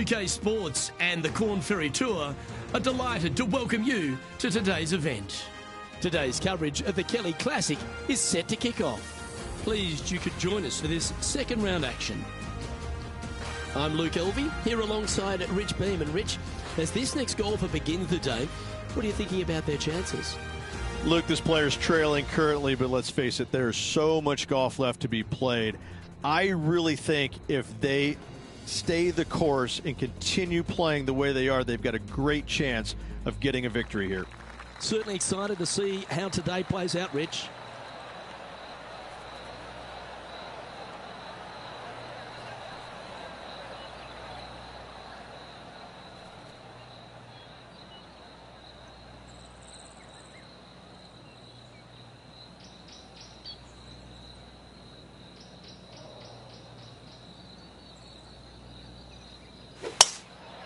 UK Sports and the Corn Ferry Tour are delighted to welcome you to today's event. Today's coverage of the Kelly Classic is set to kick off. Pleased you could join us for this second round action. I'm Luke Elvey, here alongside Rich Beam. And Rich, as this next golfer begins the day, what are you thinking about their chances? Luke, this player's trailing currently, but let's face it, there's so much golf left to be played. I really think if they stay the course and continue playing the way they are, they've got a great chance of getting a victory here. Certainly excited to see how today plays out, Rich.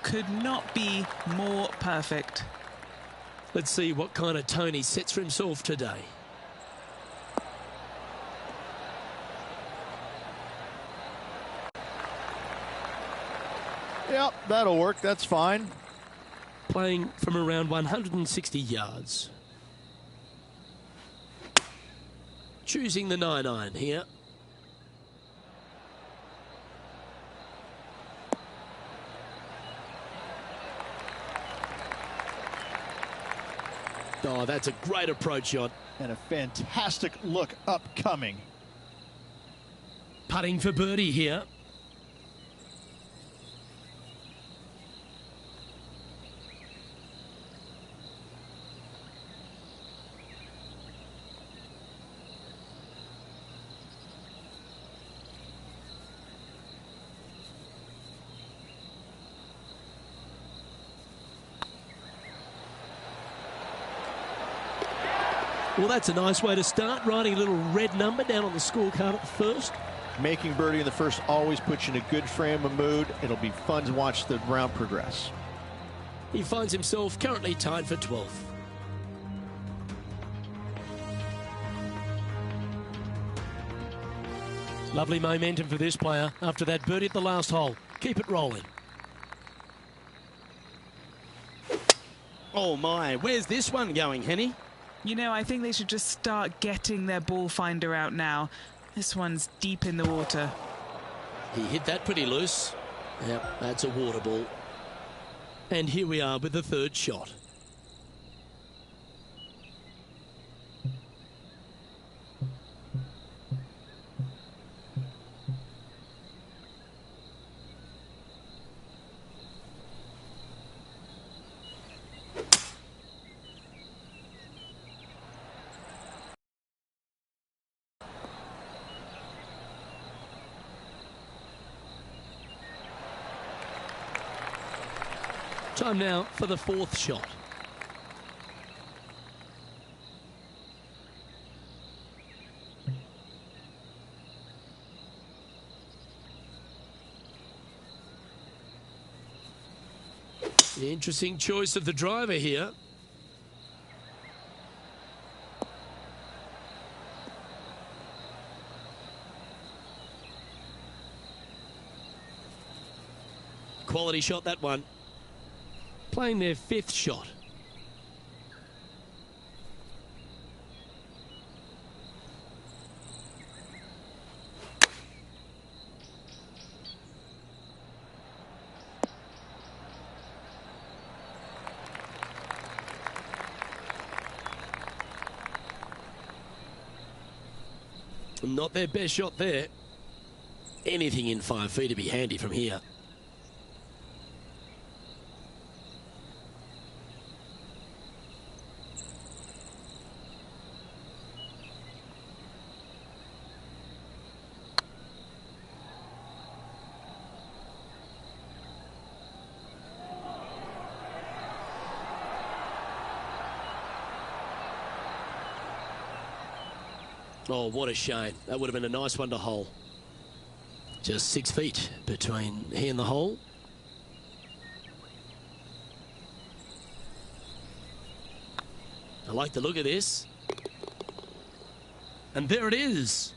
Could not be more perfect. Let's see what kind of tone he sets for himself today. Yep, that'll work. That's fine. Playing from around 160 yards. Choosing the 9-iron here. Oh, that's a great approach shot. And a fantastic look upcoming. Putting for birdie here. Well, that's a nice way to start, writing a little red number down on the scorecard at the first. Making birdie in the first always puts you in a good frame of mood. It'll be fun to watch the round progress. He finds himself currently tied for 12th. Lovely momentum for this player after that birdie at the last hole. Keep it rolling. Oh my, where's this one going, Henny? You know, I think they should just start getting their ball finder out now. This one's deep in the water. He hit that pretty loose. Yep, that's a water ball. And here we are with the third shot. Time now for the fourth shot. Interesting choice of the driver here. Quality shot, that one. Playing their fifth shot. Not their best shot there. Anything in 5 feet to be handy from here. Oh, what a shame. That would have been a nice one to hole. Just 6 feet between he and the hole. I like the look of this. And there it is.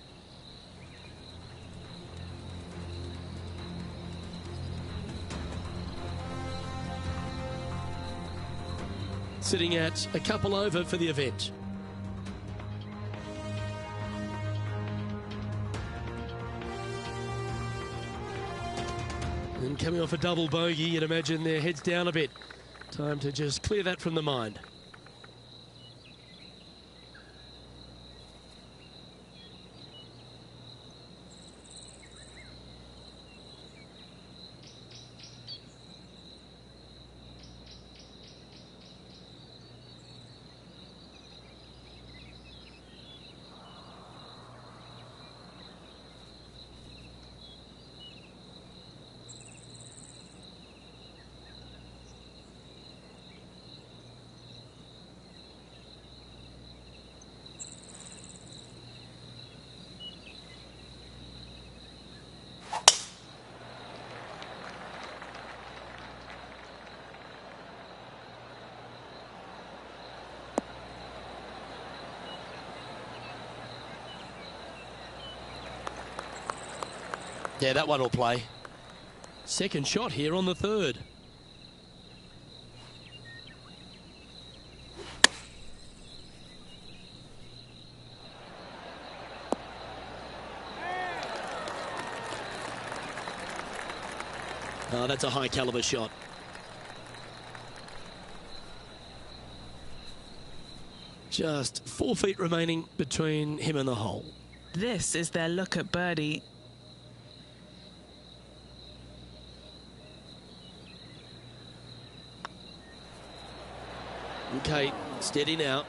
Sitting at a couple over for the event. And coming off a double bogey, you'd imagine their heads down a bit. Time to just clear that from the mind. Yeah, that one will play. Second shot here on the third. Oh, that's a high caliber shot. Just 4 feet remaining between him and the hole. This is their look at birdie. Okay, steady now.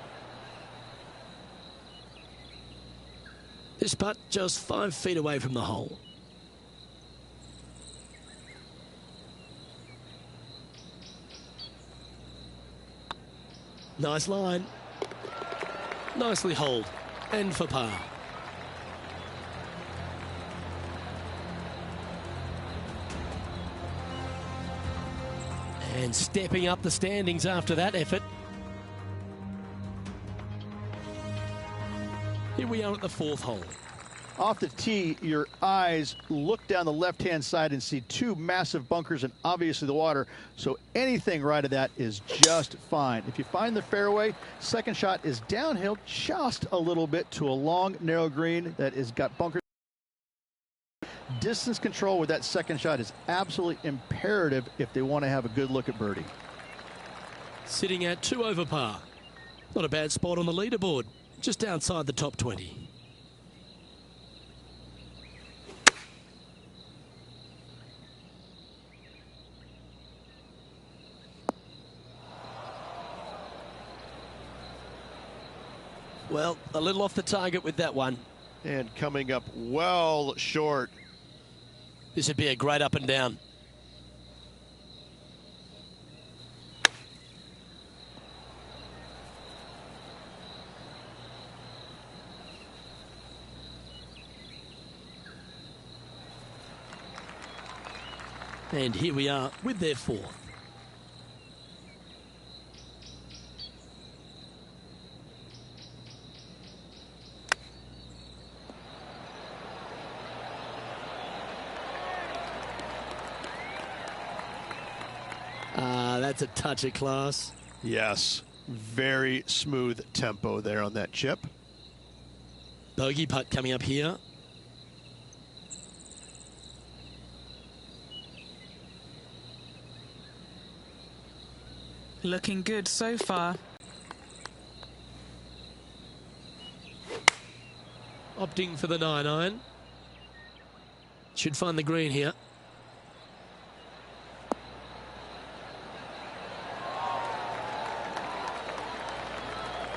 This putt just 5 feet away from the hole. Nice line. Nicely holed. And for par. And stepping up the standings after that effort. Here we are at the fourth hole. Off the tee, your eyes look down the left-hand side and see two massive bunkers and obviously the water. So anything right of that is just fine. If you find the fairway, second shot is downhill just a little bit to a long, narrow green that has got bunkers. Distance control with that second shot is absolutely imperative if they want to have a good look at birdie. Sitting at 2 over par. Not a bad spot on the leaderboard. Just outside the top 20. Well, a little off the target with that one. And coming up well short. This would be a great up and down. And here we are with their fourth. That's a touch of class. Yes, very smooth tempo there on that chip. Bogey putt coming up here. Looking good so far. Opting for the 9-iron. Should find the green here.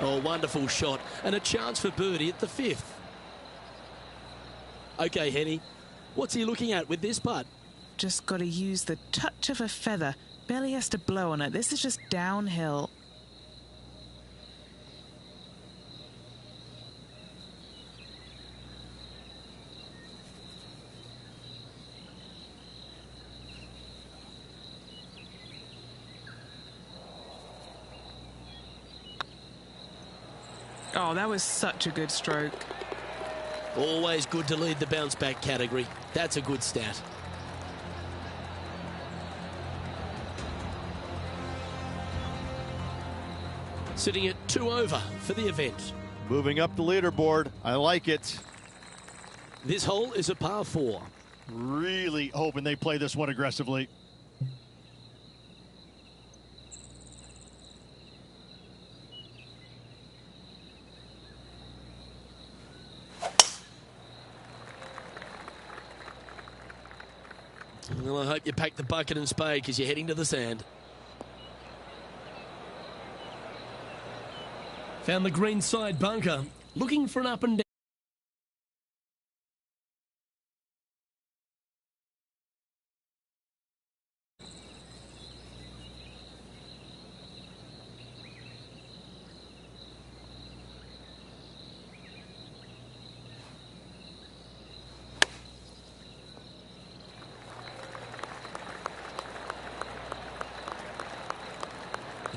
Oh, wonderful shot. And a chance for birdie at the fifth. Okay, Henny. What's he looking at with this putt? Just got to use the touch of a feather. Barely has to blow on it. This is just downhill. Oh, that was such a good stroke. Always good to lead the bounce back category. That's a good stat. Sitting at 2 over for the event. Moving up the leaderboard. I like it. This hole is a par 4. Really hoping they play this one aggressively. Well, I hope you pack the bucket and spade because you're heading to the sand. Found the green side bunker, looking for an up and down.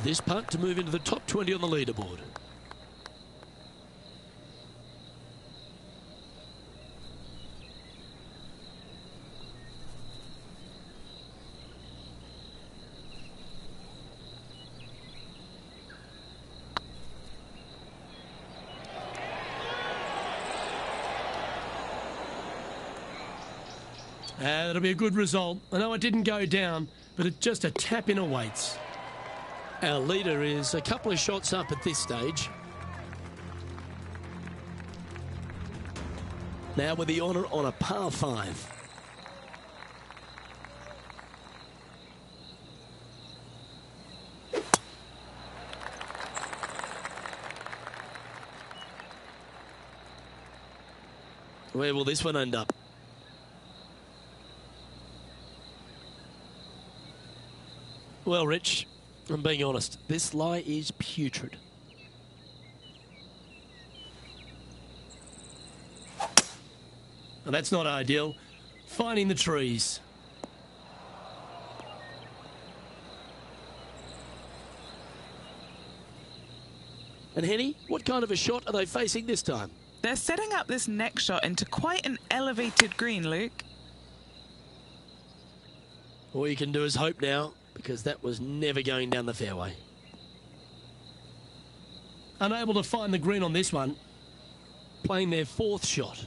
This putt to move into the top 20 on the leaderboard. That'll be a good result. I know it didn't go down, but it just a tap in awaits. Our leader is a couple of shots up at this stage. Now with the honour on a par 5. Where will this one end up? Well, Rich, I'm being honest, this lie is putrid. Well, that's not ideal. Finding the trees. And Henny, what kind of a shot are they facing this time? They're setting up this next shot into quite an elevated green, Luke. All you can do is hope now, because that was never going down the fairway. Unable to find the green on this one. Playing their 4th shot.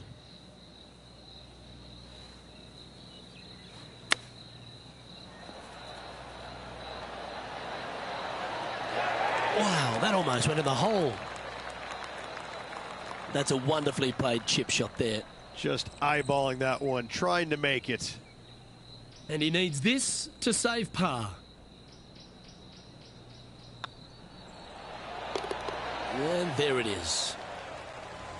Wow, that almost went in the hole. That's a wonderfully played chip shot there. Just eyeballing that one, trying to make it. And he needs this to save par. And there it is.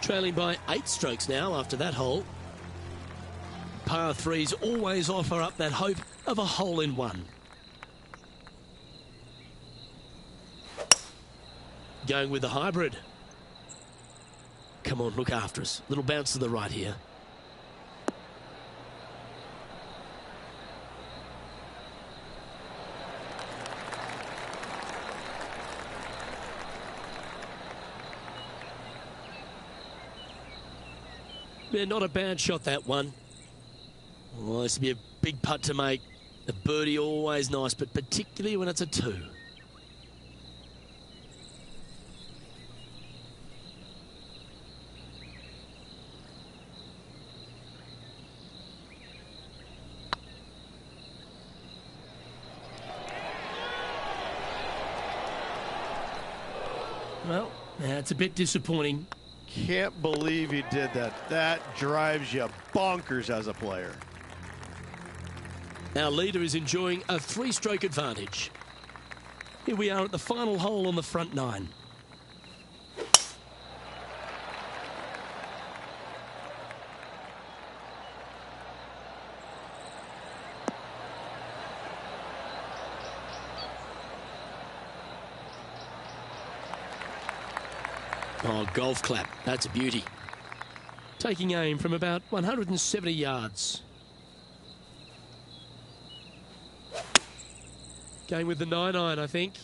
Trailing by 8 strokes now after that hole. Par 3s always offer up that hope of a hole-in-one. Going with the hybrid. Come on, look after us. Little bounce to the right here. Yeah, not a bad shot, that one. Well, this would be a big putt to make. A birdie always nice, but particularly when it's a 2. Well, that's a bit disappointing. Can't believe he did that. That drives you bonkers as a player. Our leader is enjoying a 3-stroke advantage. Here we are at the final hole on the front 9. Oh, golf clap. That's a beauty. Taking aim from about 170 yards. Going with the 9-iron, I think.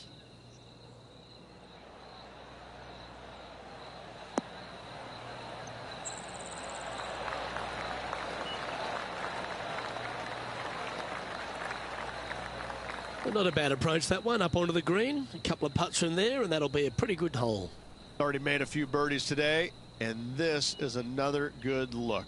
But not a bad approach, that one, up onto the green. A couple of putts from there, and that'll be a pretty good hole. Already made a few birdies today, and this is another good look.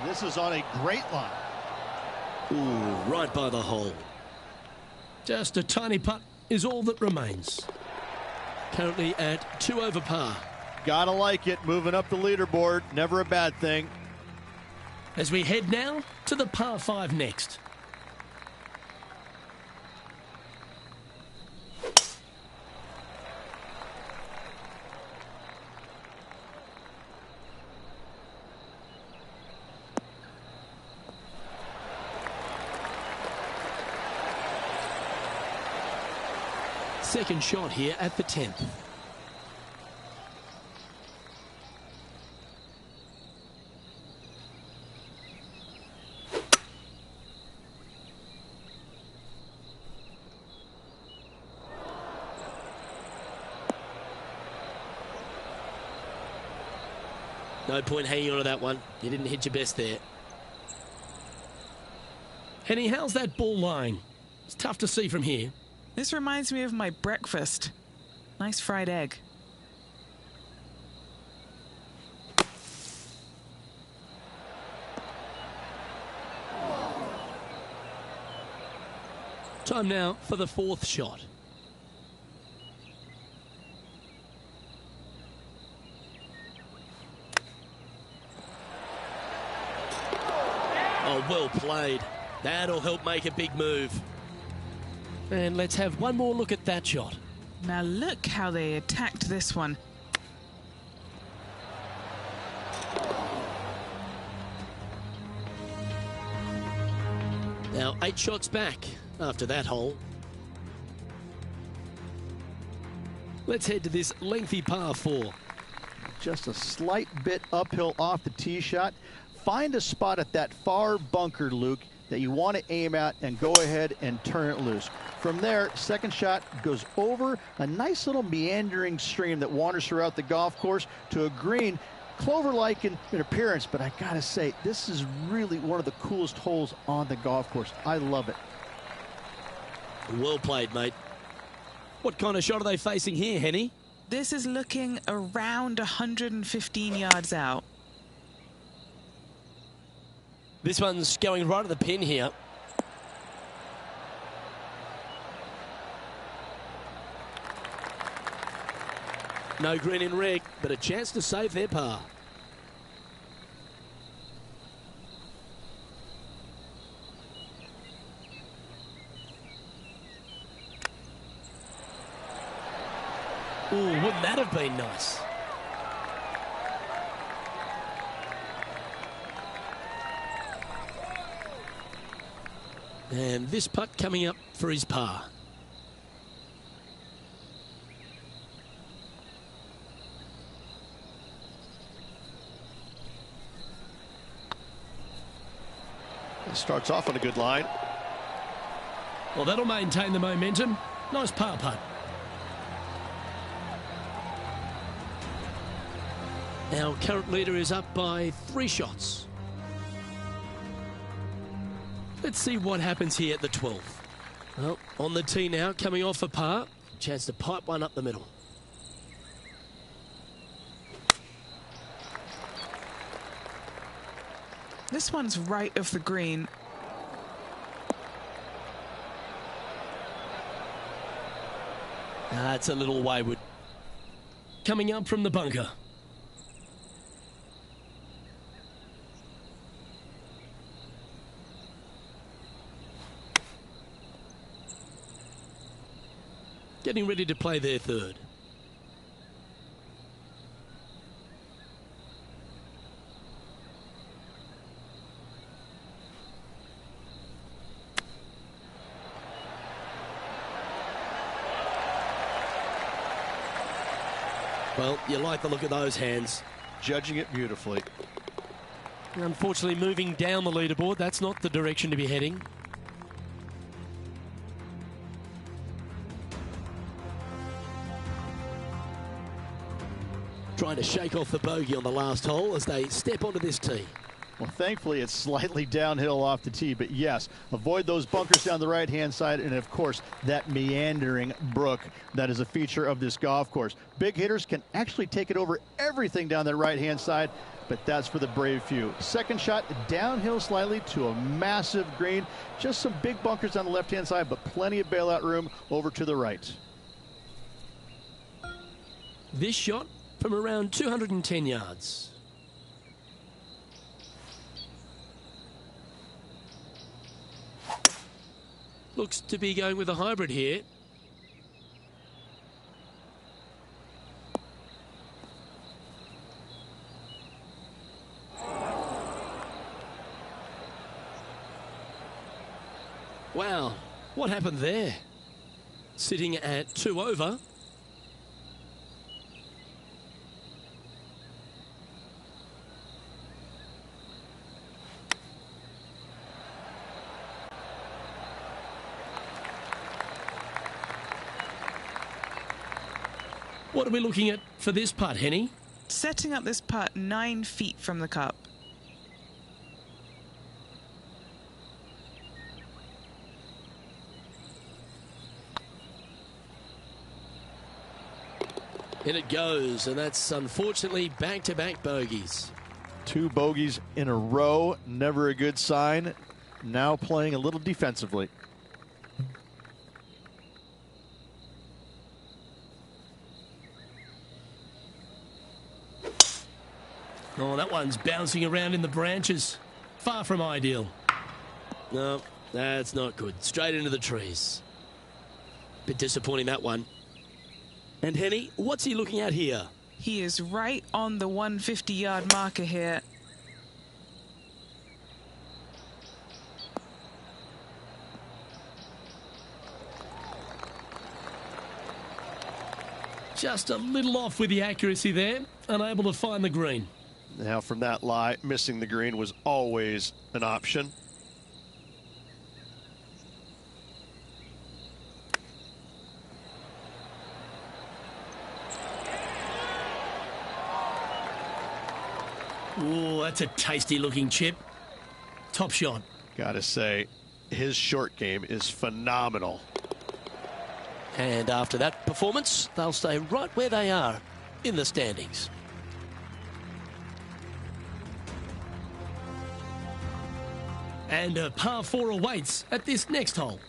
This is on a great line. Ooh, right by the hole. Just a tiny putt is all that remains. Currently at 2 over par. Gotta like it, moving up the leaderboard, never a bad thing. As we head now to the par 5 next. Second shot here at the 10th. No point hanging on to that one. You didn't hit your best there. Henny, how's that ball lying? It's tough to see from here. This reminds me of my breakfast. Nice fried egg. Time now for the 4th shot. Oh, well played. That'll help make a big move. And let's have one more look at that shot. Now look how they attacked this one. Now 8 shots back after that hole. Let's head to this lengthy par 4. Just a slight bit uphill off the tee shot. Find a spot at that far bunker, Luke, that you want to aim at and go ahead and turn it loose. From there, second shot goes over a nice little meandering stream that wanders throughout the golf course to a green, clover-like in appearance, but I gotta say, this is really one of the coolest holes on the golf course. I love it. Well played, mate. What kind of shot are they facing here, Henny? This is looking around 115 yards out. This one's going right at the pin here. No green in red, but a chance to save their par. Ooh, wouldn't that have been nice? And this putt coming up for his par. Starts off on a good line. Well, that'll maintain the momentum. Nice par putt. Our current leader is up by 3 shots. Let's see what happens here at the 12th. Well, on the tee now, coming off a par. Chance to pipe one up the middle. This one's right of the green. It's a little wayward. Coming up from the bunker. Getting ready to play their 3rd. Well, you like the look of those hands. Judging it beautifully. Unfortunately, moving down the leaderboard, that's not the direction to be heading. trying to shake off the bogey on the last hole as they step onto this tee. Well, thankfully, it's slightly downhill off the tee, but yes, avoid those bunkers down the right-hand side, and of course, that meandering brook that is a feature of this golf course. Big hitters can actually take it over everything down that right-hand side, but that's for the brave few. Second shot, downhill slightly to a massive green. Just some big bunkers on the left-hand side, but plenty of bailout room over to the right. This shot from around 210 yards. Looks to be going with a hybrid here. Wow, what happened there? Sitting at 2 over. What are we looking at for this putt, Henny? Setting up this putt 9 feet from the cup. In it goes, and that's unfortunately back-to-back bogeys. 2 bogeys in a row, never a good sign. Now playing a little defensively. Oh, that one's bouncing around in the branches. Far from ideal. No, that's not good. Straight into the trees. Bit disappointing, that one. And Henny, what's he looking at here? He is right on the 150-yard marker here. Just a little off with the accuracy there. Unable to find the green. Now from that lie, missing the green was always an option. Oh, that's a tasty looking chip. Top shot. Gotta say, his short game is phenomenal. And after that performance, they'll stay right where they are in the standings. And a par 4 awaits at this next hole.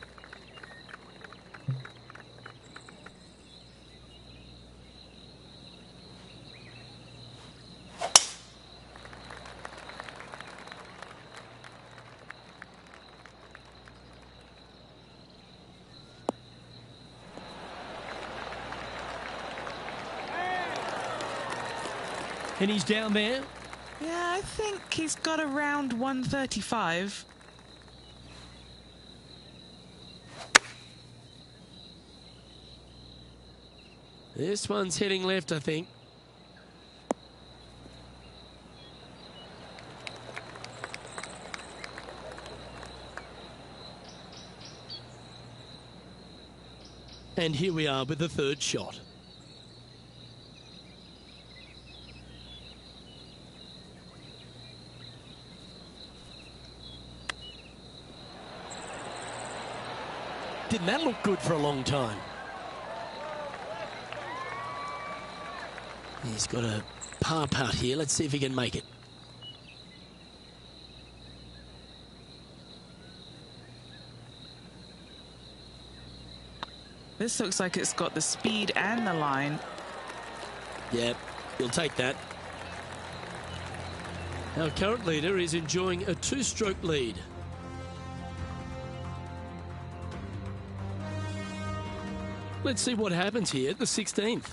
And he's down there. Yeah, I think he's got around 135. This one's heading left, I think. And here we are with the third shot. Didn't that look good for a long time? He's got a par putt here. Let's see if he can make it. This looks like it's got the speed and the line. Yep, he'll take that. Our current leader is enjoying a 2-stroke lead. Let's see what happens here at the 16th.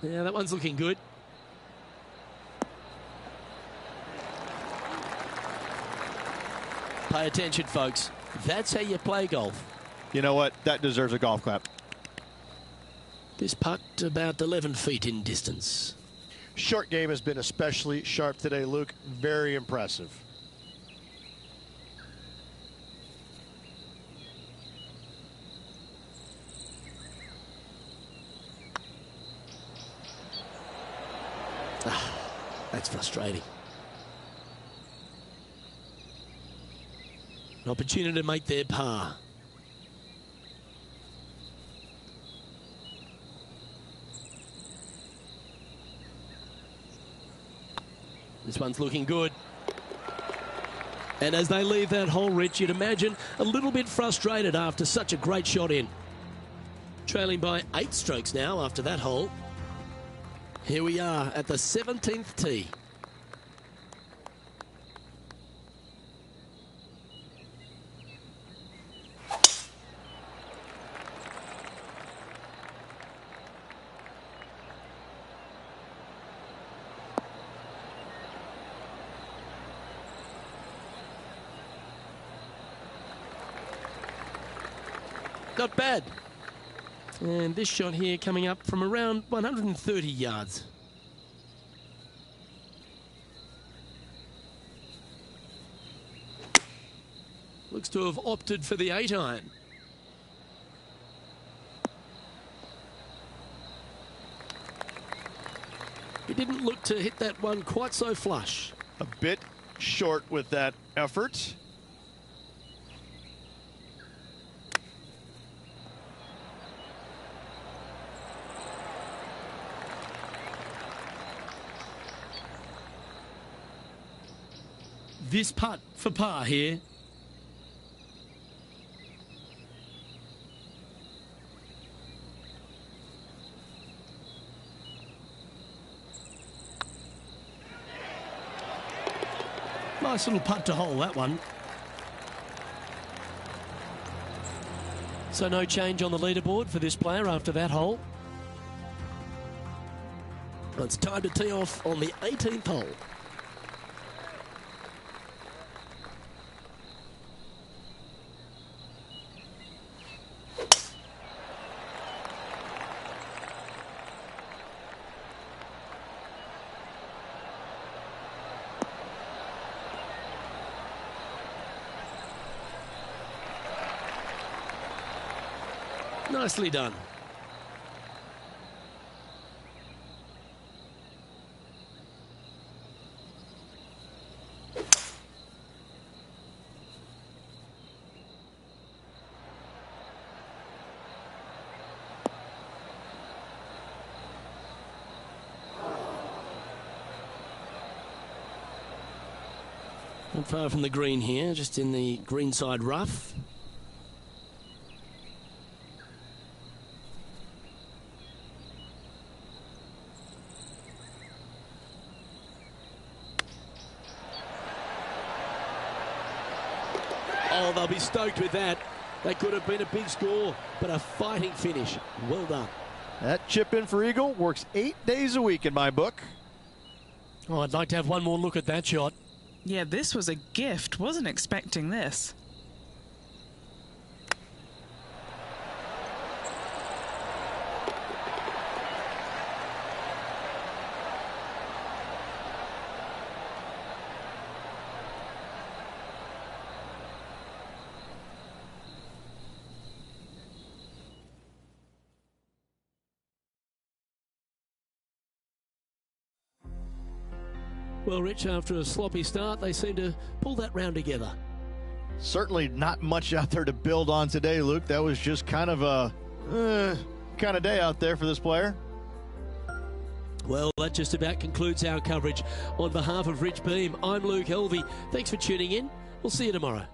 Yeah, that one's looking good. Pay attention, folks. That's how you play golf. You know what? That deserves a golf clap. This putt about 11 feet in distance. Short game has been especially sharp today, Luke. Very impressive. That's frustrating. An opportunity to make their par. This one's looking good. And as they leave that hole, Rich, you'd imagine a little bit frustrated after such a great shot in. Trailing by 8 strokes now after that hole. Here we are at the 17th tee. Not bad. And this shot here coming up from around 130 yards. Looks to have opted for the 8-iron. He didn't look to hit that one quite so flush. A bit short with that effort. This putt for par here. Nice little putt to hole, that one. So no change on the leaderboard for this player after that hole. It's time to tee off on the 18th hole. Nicely done. Not far from the green here, just in the greenside rough. Oh, they'll be stoked with that. That could have been a big score, but a fighting finish. Well done. That chip in for Eagle works 8 days a week in my book. Oh, I'd like to have one more look at that shot. Yeah, this was a gift. Wasn't expecting this. Well, Rich, after a sloppy start, they seem to pull that round together. Certainly not much out there to build on today, Luke. That was just kind of a kind of day out there for this player. Well, that just about concludes our coverage. On behalf of Rich Beam, I'm Luke Helvey. Thanks for tuning in. We'll see you tomorrow.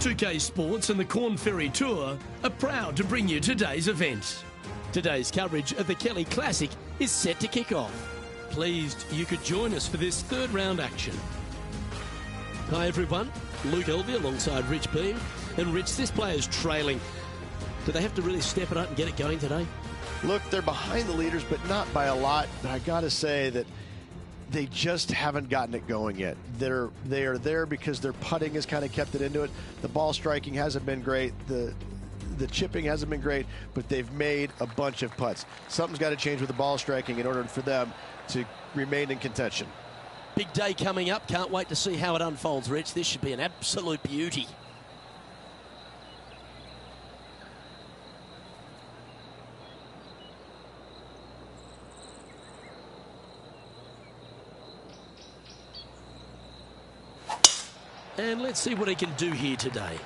2K Sports and the Corn Ferry Tour are proud to bring you today's event. Today's coverage of the Kelly Classic is set to kick off. Pleased you could join us for this third round action. Hi everyone, Luke Elvey alongside Rich Beam. And Rich, this player's trailing. Do they have to really step it up and get it going today? Look, they're behind the leaders, but not by a lot. But I got to say that they just haven't gotten it going yet. They are there because their putting has kind of kept it into it. The ball striking hasn't been great. The chipping hasn't been great, but they've made a bunch of putts. Something's got to change with the ball striking in order for them to remain in contention. Big day coming up. Can't wait to see how it unfolds, Rich. This should be an absolute beauty. And let's see what he can do here today.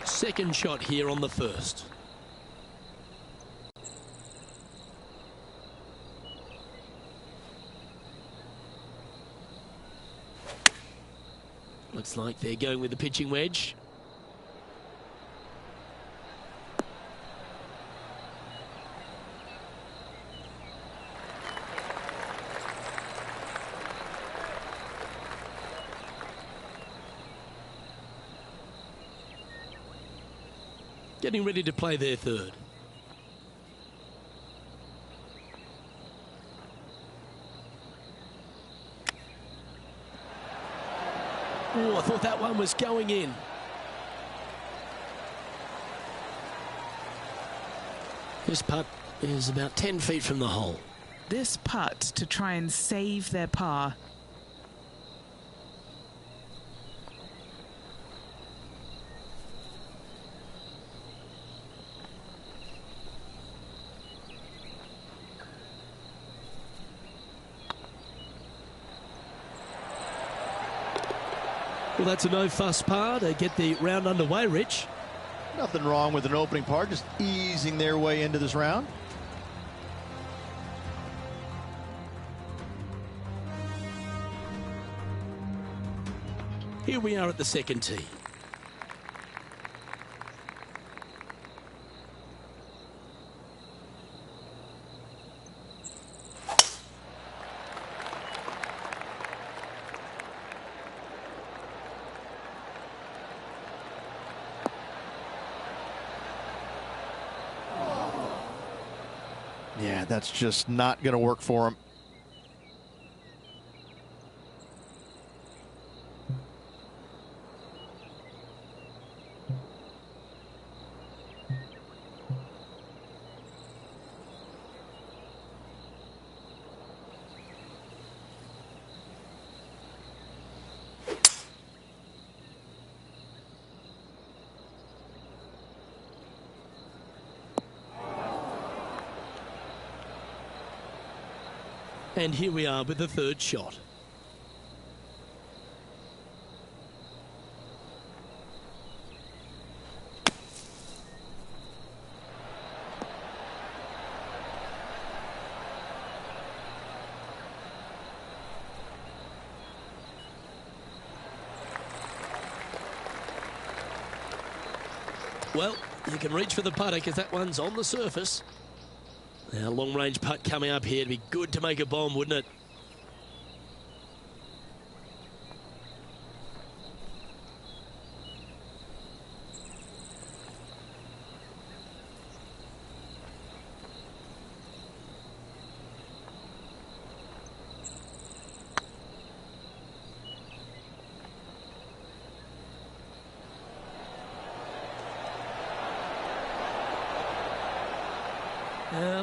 Second shot here on the first. Looks like they're going with the pitching wedge. Getting ready to play their third. Oh, I thought that one was going in. This putt is about 10 feet from the hole. This putt to try and save their par. Well, that's a no-fuss par to get the round underway, Rich. Nothing wrong with an opening par, just easing their way into this round. Here we are at the second tee. Yeah, that's just not going to work for him. And here we are with the third shot. Well, you can reach for the putter because that one's on the surface. Now, long-range putt coming up here. It'd be good to make a bomb, wouldn't it?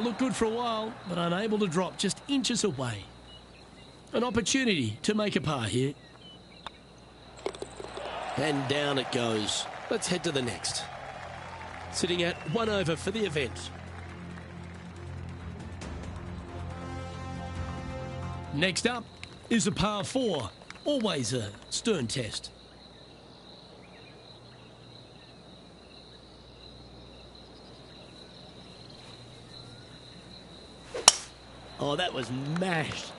Looked good for a while, but unable to drop, just inches away. An opportunity to make a par here. And down it goes. Let's head to the next. Sitting at 1 over for the event. Next up is a par 4. Always a stern test. Oh, that was mashed.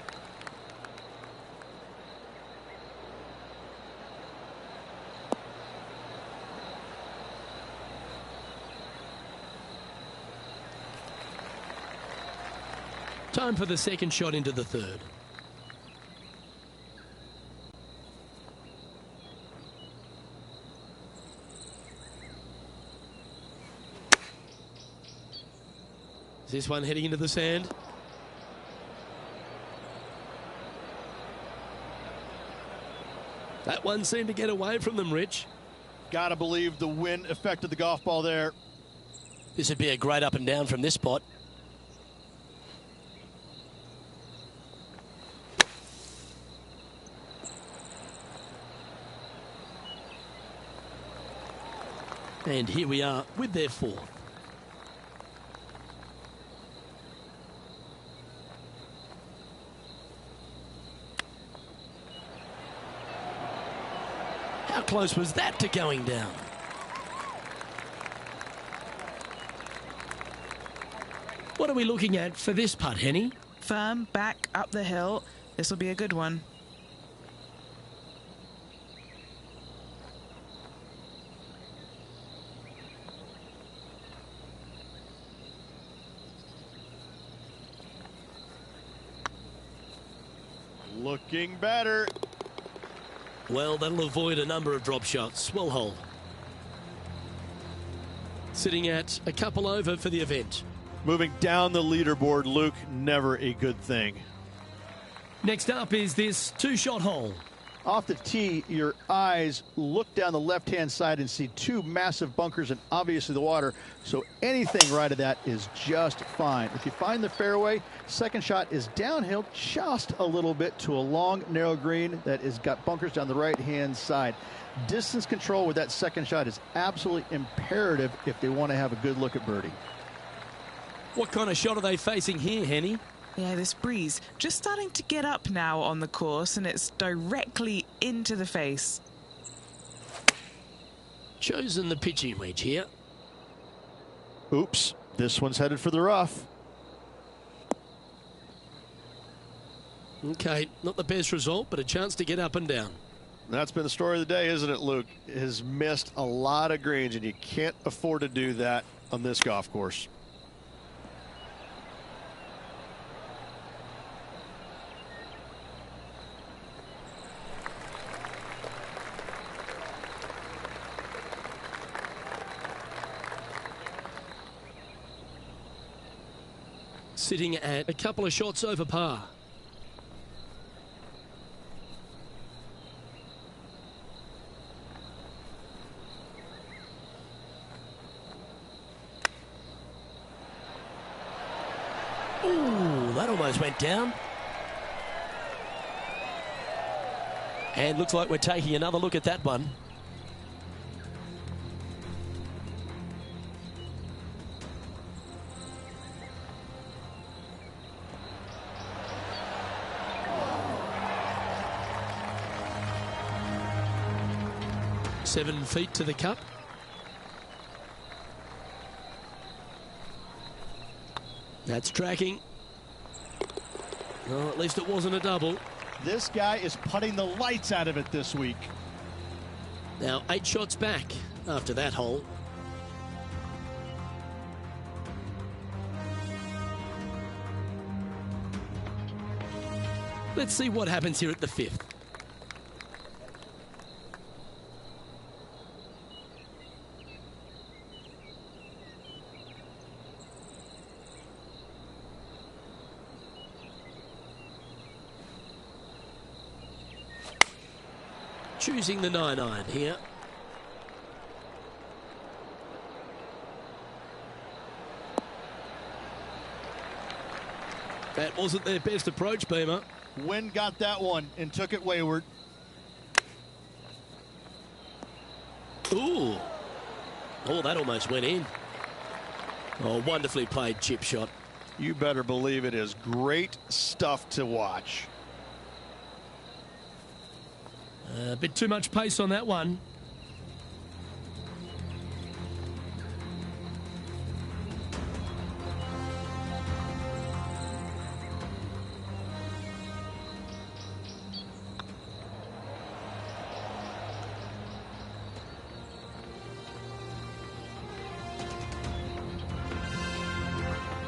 Time for the second shot into the third. Is this one heading into the sand? That one seemed to get away from them, Rich. Gotta believe the wind affected the golf ball there. This would be a great up and down from this spot. And here we are with their fourth. How close was that to going down? What are we looking at for this putt, Henny? Firm back up the hill. This will be a good one. Looking better. Well, that'll avoid a number of drop shots. Well hold. Sitting at a couple over for the event. Moving down the leaderboard, Luke, never a good thing. Next up is this two-shot hole. Off the tee, your eyes look down the left-hand side and see two massive bunkers and obviously the water. So anything right of that is just fine. If you find the fairway, second shot is downhill just a little bit to a long, narrow green that has got bunkers down the right-hand side. Distance control with that second shot is absolutely imperative if they want to have a good look at birdie. What kind of shot are they facing here, Henny? Yeah, this breeze just starting to get up now on the course, and it's directly into the face. Chosen the pitching wedge here. Oops, this one's headed for the rough. Okay, not the best result, but a chance to get up and down. That's been the story of the day, isn't it, Luke? Has missed a lot of greens, and you can't afford to do that on this golf course. Sitting at a couple of shots over par. Ooh, that almost went down. And looks like we're taking another look at that one. Seven feet to the cup. That's tracking. Well, at least it wasn't a double. This guy is putting the lights out of it this week. Now 8 shots back after that hole. Let's see what happens here at the 5th. Choosing the 9-iron here. That wasn't their best approach, Beamer. Wind got that one and took it wayward. Ooh. Oh, that almost went in. Oh, wonderfully played chip shot. You better believe it is great stuff to watch. A bit too much pace on that one.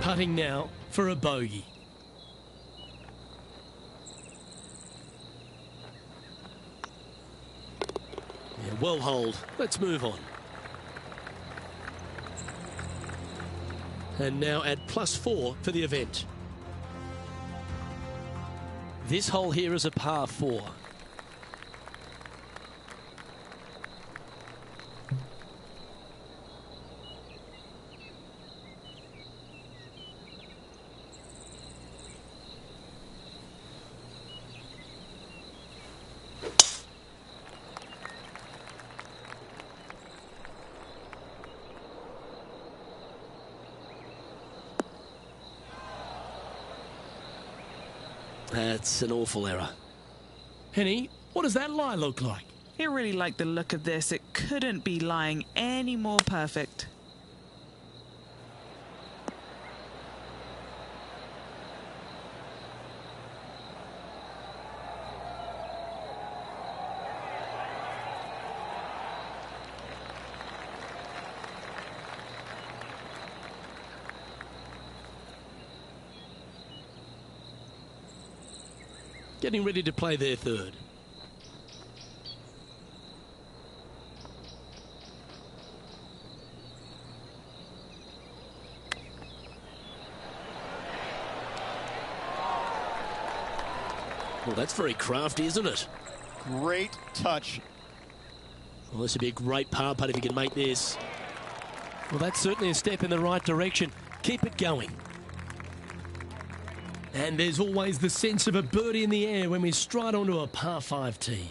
putting now for a bogey. Yeah, well holed. Let's move on. And now at +4 for the event. This hole here is a par 4. That's an awful error. Henny, what does that lie look like? I really like the look of this. It couldn't be lying any more perfect. Getting ready to play their third. Well, that's very crafty, isn't it? Great touch. Well, this would be a great par putt if you can make this. Well, that's certainly a step in the right direction. Keep it going. And there's always the sense of a birdie in the air when we stride onto a par 5 tee.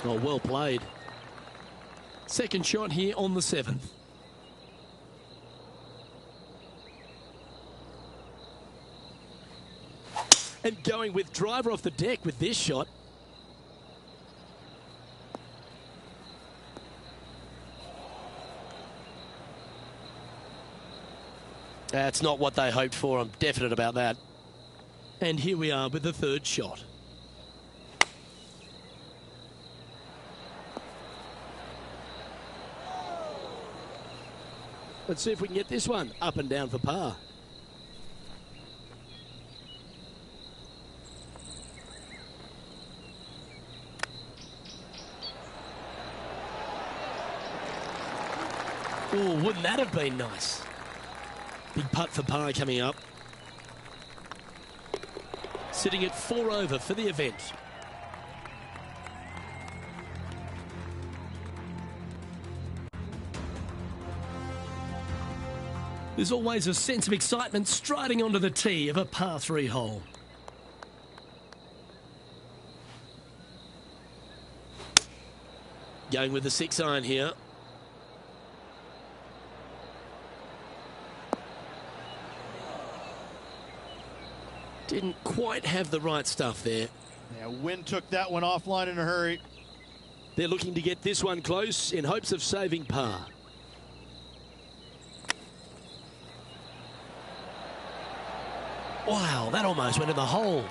Oh, well played. Second shot here on the 7th. And going with driver off the deck with this shot. That's not what they hoped for. I'm definite about that. And here we are with the third shot. Let's see if we can get this one up and down for par. Oh, wouldn't that have been nice? Big putt for par coming up. Sitting at 4 over for the event. There's always a sense of excitement striding onto the tee of a par 3 hole. Going with the 6 iron here. Didn't quite have the right stuff there. Yeah, wind took that one offline in a hurry. They're looking to get this one close in hopes of saving par. Wow, that almost went in the hole.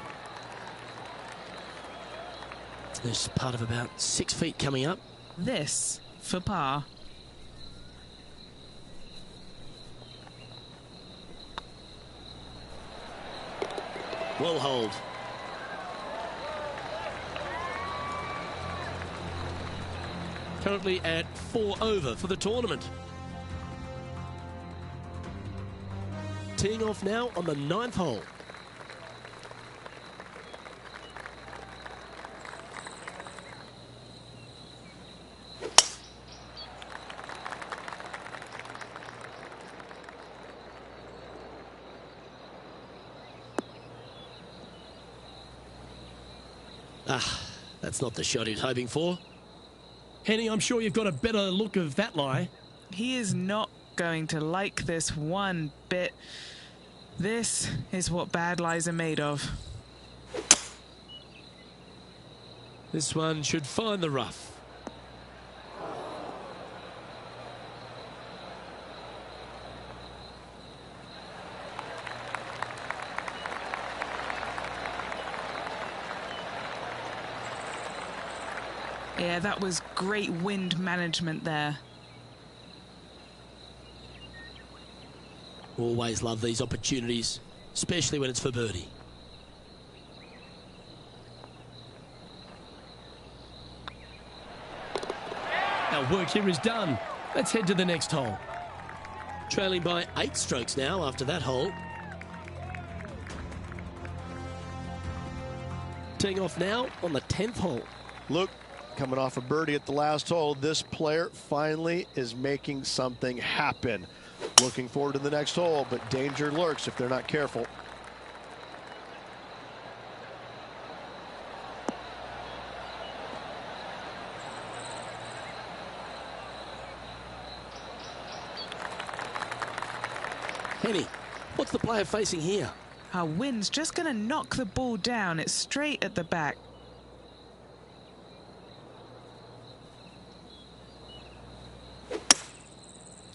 There's part of about 6 feet coming up. This for par. Well holed. Currently at 4 over for the tournament. Teeing off now on the 9th hole. That's not the shot he was hoping for. Henny, I'm sure you've got a better look of that lie. He is not going to like this one bit. This is what bad lies are made of. This one should find the rough. Yeah, that was great wind management there. Always love these opportunities, especially when it's for birdie. Our work here is done. Let's head to the next hole. Trailing by 8 strokes now after that hole. Teeing off now on the 10th hole. Look, coming off a birdie at the last hole, this player finally is making something happen. Looking forward to the next hole, but danger lurks if they're not careful. Henny, what's the player facing here? Our wind's just going to knock the ball down. It's straight at the back.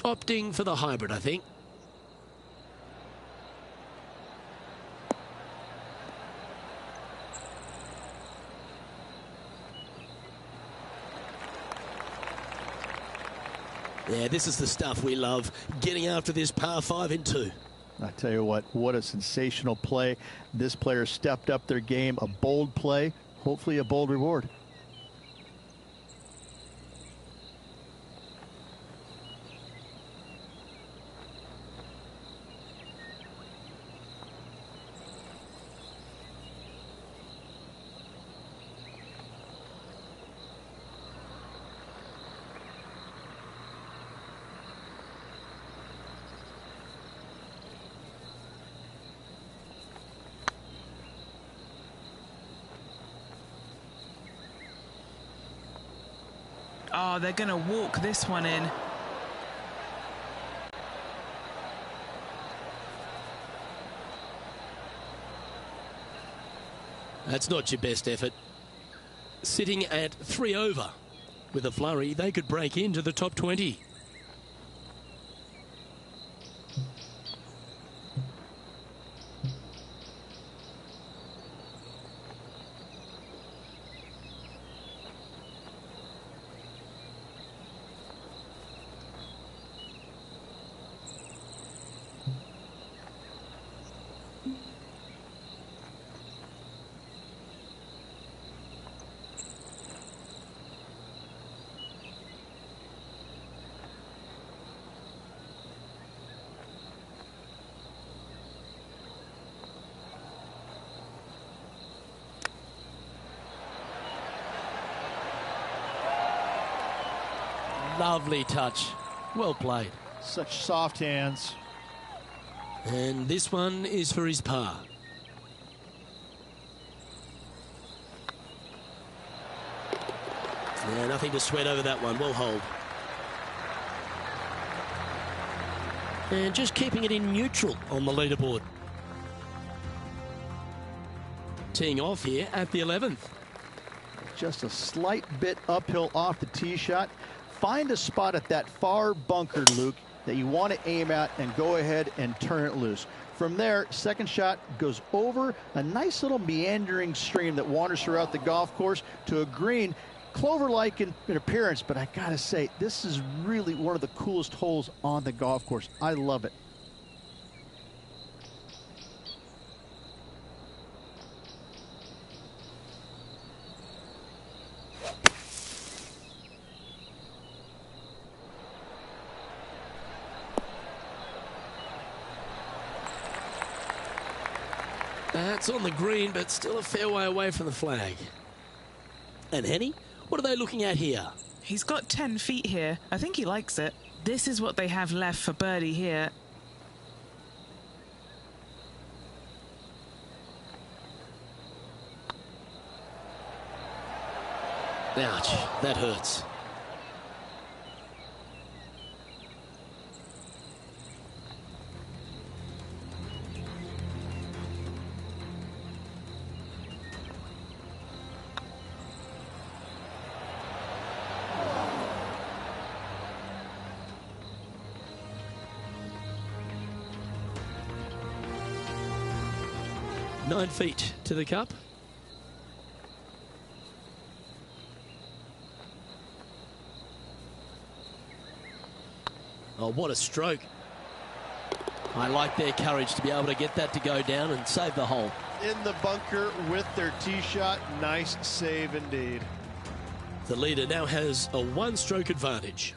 Opting for the hybrid, I think. Yeah, this is the stuff we love, getting after this par 5 in 2. I tell you what a sensational play. This player stepped up their game, a bold play, hopefully a bold reward. Oh, they're going to walk this one in. That's not your best effort. Sitting at 3 over. With a flurry, they could break into the top 20. Lovely touch. Well played. Such soft hands. And this one is for his par. Yeah, nothing to sweat over that one. Well hold. And just keeping it in neutral on the leaderboard. Teeing off here at the 11th. Just a slight bit uphill off the tee shot. Find a spot at that far bunker, Luke, that you want to aim at and go ahead and turn it loose. From there, second shot goes over a nice little meandering stream that wanders throughout the golf course to a green, clover-like in appearance, but I gotta say, this is really one of the coolest holes on the golf course. I love it. That's on the green, but still a fair way away from the flag. And Henny, what are they looking at here? He's got 10 feet here. I think he likes it. This is what they have left for birdie here. Ouch, that hurts. Nine feet to the cup. Oh, what a stroke. I like their courage to be able to get that to go down and save the hole. In the bunker with their tee shot. Nice save indeed. The leader now has a one-stroke advantage.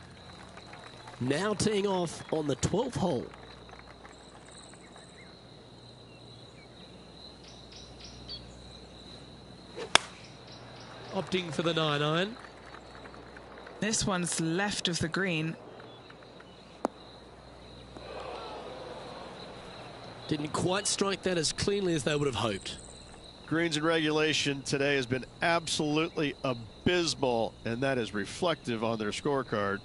Now teeing off on the 12th hole. Opting for the 9-iron. This one's left of the green. Didn't quite strike that as cleanly as they would have hoped. Greens in regulation today has been absolutely abysmal, and that is reflective on their scorecard.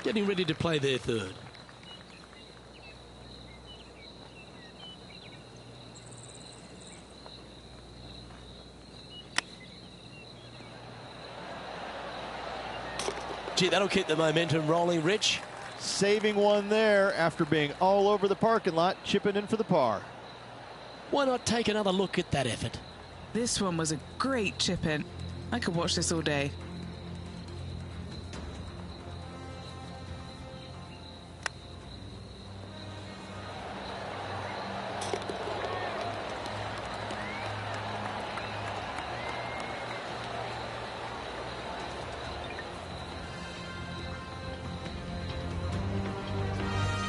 Getting ready to play their third. Gee, that'll keep the momentum rolling, Rich. Saving one there after being all over the parking lot, chipping in for the par. Why not take another look at that effort? This one was a great chip in. I could watch this all day.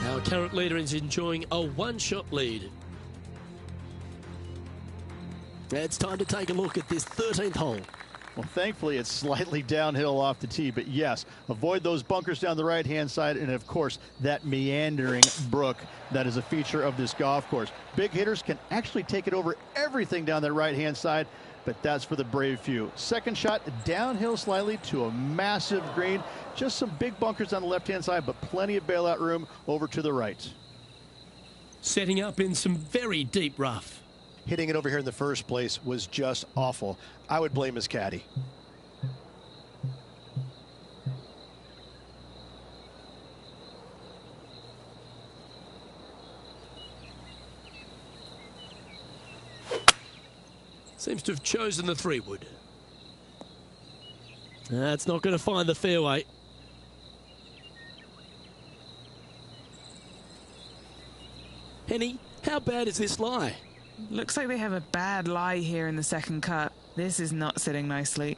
Our current leader is enjoying a one-shot lead. It's time to take a look at this 13th hole. Well, thankfully, it's slightly downhill off the tee, but yes, avoid those bunkers down the right-hand side, and of course, that meandering brook that is a feature of this golf course. Big hitters can actually take it over everything down that right-hand side, but that's for the brave few. Second shot, downhill slightly to a massive green. Just some big bunkers on the left-hand side, but plenty of bailout room over to the right. Setting up in some very deep rough. Hitting it over here in the first place was just awful. I would blame his caddy. Seems to have chosen the 3-wood. That's not going to find the fairway. Henny, how bad is this lie? Looks like they have a bad lie here in the second cut. This is not sitting nicely.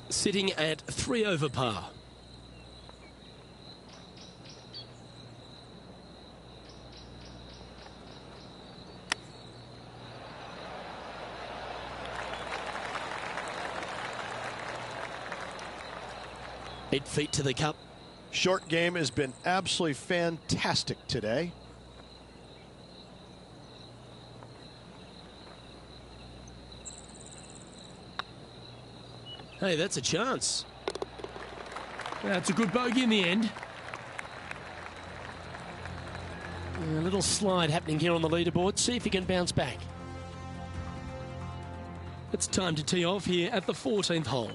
Sitting at 3 over par. Eight feet to the cup. Short game has been absolutely fantastic today. Hey, that's a chance. That's a good bogey in the end. A little slide happening here on the leaderboard. See if he can bounce back. It's time to tee off here at the 14th hole.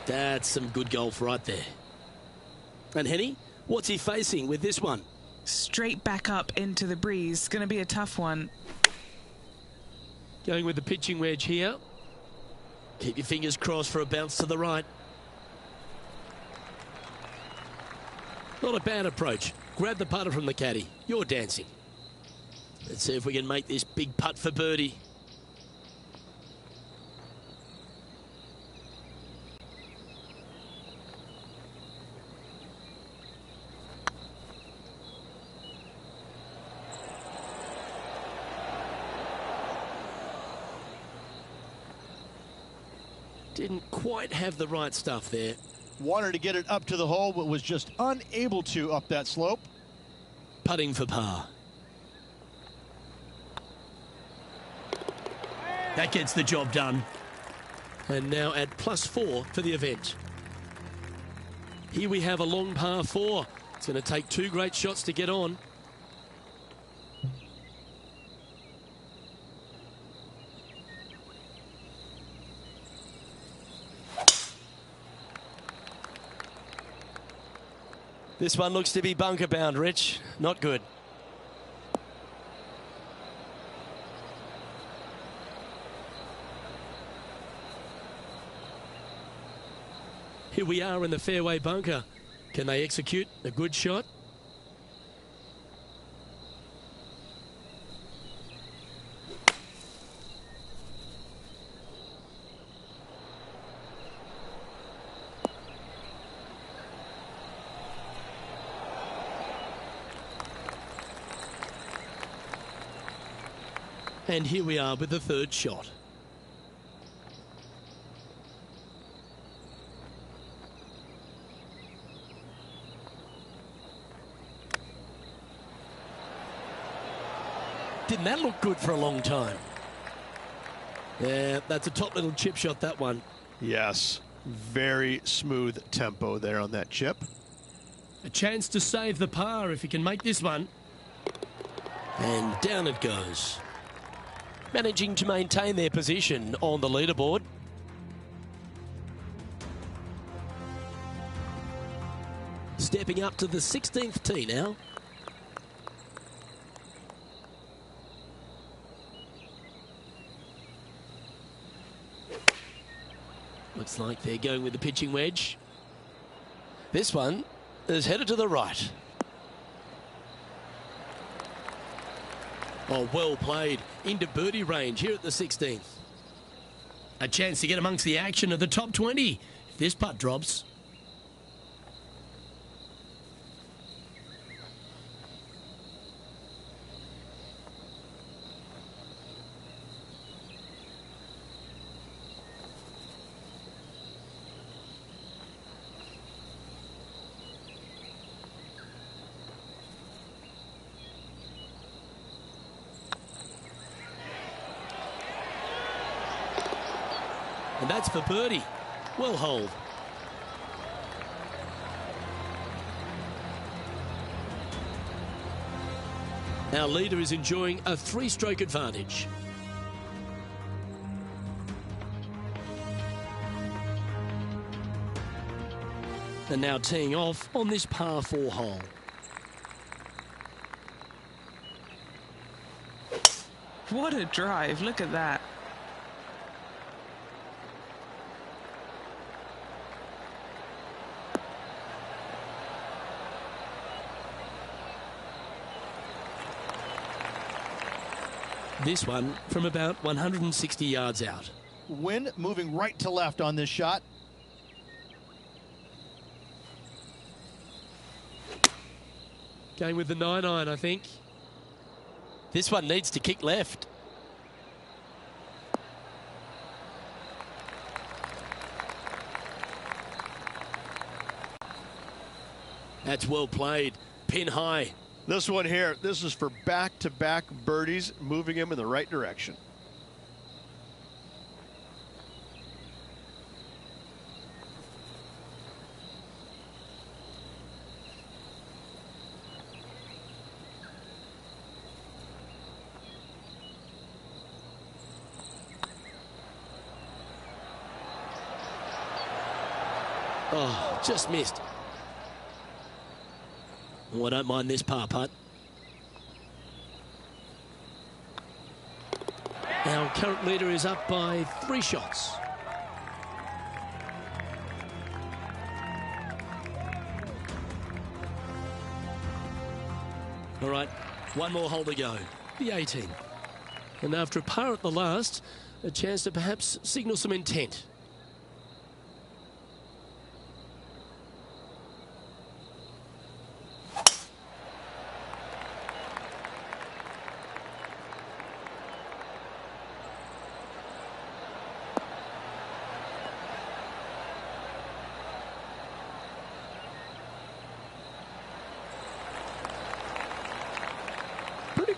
That's some good golf right there. And Henny, what's he facing with this one? Straight back up into the breeze. Going to be a tough one. Going with the pitching wedge here. Keep your fingers crossed for a bounce to the right. Not a bad approach. Grab the putter from the caddy. You're dancing. Let's see if we can make this big putt for birdie. Didn't quite have the right stuff there. Wanted to get it up to the hole, but was just unable to up that slope. Putting for par. That gets the job done. And now at +4 for the event. Here we have a long par 4. It's going to take 2 great shots to get on. This one looks to be bunker bound, Rich. Not good. Here we are in the fairway bunker. Can they execute a good shot? And here we are with the 3rd shot. Didn't that look good for a long time? Yeah, that's a top little chip shot, that one. Yes, very smooth tempo there on that chip. A chance to save the par if he can make this one. And down it goes. Managing to maintain their position on the leaderboard. Stepping up to the 16th tee now. Looks like they're going with the pitching wedge. This one is headed to the right. Oh, well played. Into birdie range here at the 16th. A chance to get amongst the action of the top 20 if this putt drops. And that's for birdie. Well holed. Our leader is enjoying a 3-stroke advantage. And now teeing off on this par 4 hole. What a drive. Look at that. This one from about 160 yards out. Wind moving right to left on this shot. Going with the 9-iron, I think. This one needs to kick left. That's well played. Pin high. This one here, this is for back-to-back birdies, moving him in the right direction. Oh, just missed. Oh, I don't mind this par putt. Our current leader is up by 3 shots. All right, one more hole to go. The 18th. And after a par at the last, a chance to perhaps signal some intent.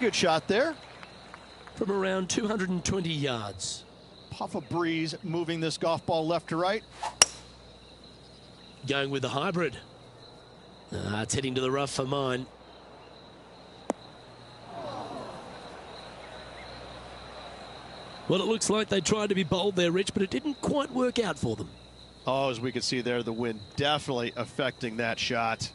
good shot there. From around 220 yards. Puff of breeze moving this golf ball left to right. Going with the hybrid. It's heading to the rough for mine. Well, it looks like they tried to be bold there, Rich, but it didn't quite work out for them. Oh, as we can see there, the wind definitely affecting that shot.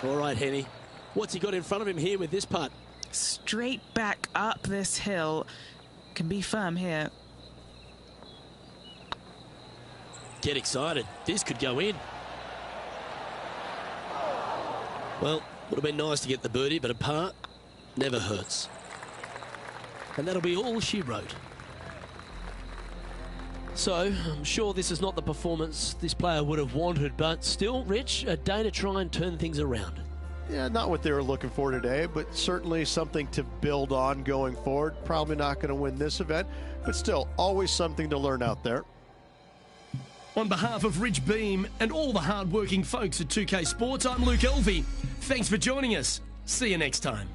All right, Henny. What's he got in front of him here with this putt? Straight back up this hill. Can be firm here. Get excited. This could go in. Well, would have been nice to get the birdie, but a par never hurts. And that'll be all she wrote. So, I'm sure this is not the performance this player would have wanted, but still, Rich, a day to try and turn things around. Yeah, not what they were looking for today, but certainly something to build on going forward. Probably not going to win this event, but still, always something to learn out there. On behalf of Rich Beam and all the hard-working folks at 2K Sports, I'm Luke Elvey. Thanks for joining us. See you next time.